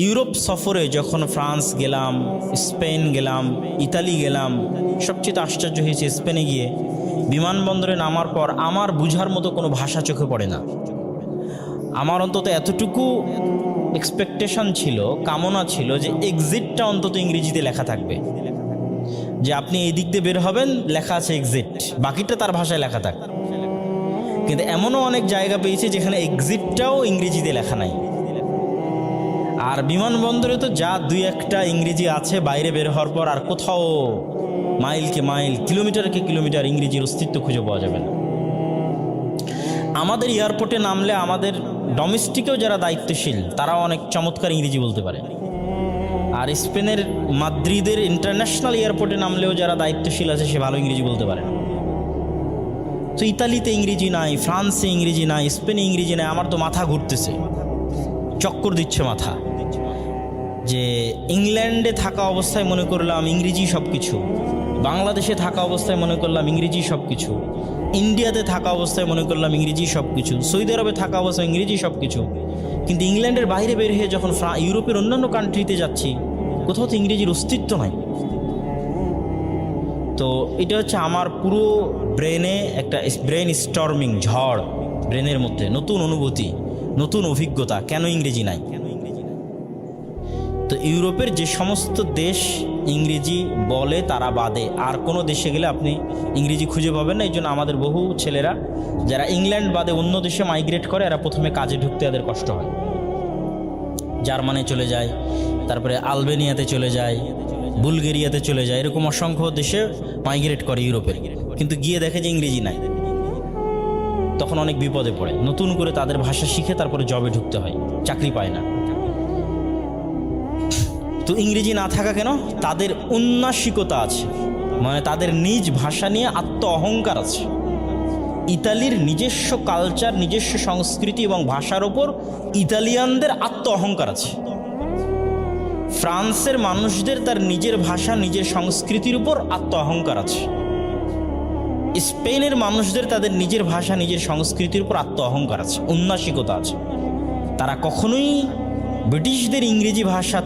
Europe সফরে যখন France গেলাম, স্পেন গেলাম, ইতালি গেলাম, সবচেয়ে আশ্চর্য হয়েছে স্পেনে গিয়ে বিমানবন্দরে নামার পর আমার বুঝার মতো কোনো ভাষা চোখে পড়ে না। আমার অন্তত এতটুকু এক্সপেকটেশন ছিল, কামনা ছিল যে এক্সিটটা অন্তত ইংরেজিতে লেখা থাকবে, যে আপনি এই দিক দিয়ে বের হবেন, লেখা আছে এক্সিট, বাকিটা তার ভাষায় লেখা থাক। কিন্তু এমনও অনেক জায়গা পেয়েছি যেখানে এক্সিটটাও ইংরেজিতে লেখা নাই। আর বিমানবন্দরে তো যা দুই একটা ইংরেজি আছে, বাইরে বের হওয়ার পর আর কোথাও মাইলকে মাইল, কিলোমিটারকে কিলোমিটার ইংরেজির অস্তিত্ব খুঁজে পাওয়া যাবে না। আমাদের এয়ারপোর্টে নামলে আমাদের ডোমেস্টিকেও যারা দায়িত্বশীল তারাও অনেক চমৎকার ইংরেজি বলতে পারে। আর স্পেনের মাদ্রিদের ইন্টারন্যাশনাল এয়ারপোর্টে নামলেও যারা দায়িত্বশীল আছে সে ভালো ইংরেজি বলতে পারে না। তো ইতালিতে ইংরেজি নাই, ফ্রান্সে ইংরেজি নাই, স্পেনে ইংরেজি নাই। আমার তো মাথা ঘুরতেছে, চক্কর দিচ্ছে মাথা, যে ইংল্যান্ডে থাকা অবস্থায় মনে করলাম ইংরেজি সব কিছু, বাংলাদেশে থাকা অবস্থায় মনে করলাম ইংরেজি সব কিছু, ইন্ডিয়াতে থাকা অবস্থায় মনে করলাম ইংরেজি সব কিছু, সৌদি আরবে থাকা অবস্থায় ইংরেজি সব কিছু। কিন্তু ইংল্যান্ডের বাইরে বের হয়ে যখন ইউরোপের অন্যান্য কান্ট্রিতে যাচ্ছি, কোথাও তো ইংরেজির অস্তিত্ব নাই। তো এটা হচ্ছে আমার পুরো ব্রেনে একটা ব্রেন স্টর্মিং ঝড়, ব্রেনের মধ্যে নতুন অনুভূতি, নতুন অভিজ্ঞতা, কেন ইংরেজি নাই। তো ইউরোপের যে সমস্ত দেশ ইংরেজি বলে তারা বাদে আর কোনো দেশে গেলে আপনি ইংরেজি খুঁজে পাবেন না। এই জন্য আমাদের বহু ছেলেরা যারা ইংল্যান্ড বাদে অন্য দেশে মাইগ্রেট করে, এরা প্রথমে কাজে ঢুকতে এদের কষ্ট হয়, জার্মানি চলে যায়, তারপরে আলবেনিয়াতে চলে যায়, বুলগেরিয়াতে চলে যায়, এরকম অসংখ্য দেশে মাইগ্রেট করে ইউরোপের। কিন্তু গিয়ে দেখে যে ইংরেজি নাই, তখন অনেক বিপদে পড়ে। নতুন করে তাদের ভাষা শিখে তারপরে জবে ঢুকতে হয়, চাকরি পায় না। তো ইংরেজি না থাকা কেন? তাদের উন্নাসিকতা আছে, মানে তাদের নিজ ভাষা নিয়ে আত্ম অহংকার আছে। ইতালির নিজস্ব কালচার, নিজস্ব সংস্কৃতি এবং ভাষার ওপর ইতালিয়ানদের আত্ম অহংকার আছে। ফ্রান্সের মানুষদের তার নিজের ভাষা, নিজের সংস্কৃতির উপর আত্ম অহংকার আছে। স্পেনের মানুষদের তাদের নিজের ভাষা, নিজের সংস্কৃতির উপর আত্ম অহংকার আছে, উন্নাসিকতা আছে। তারা কখনোই ব্রিটিশদের ইংরেজি ভাষা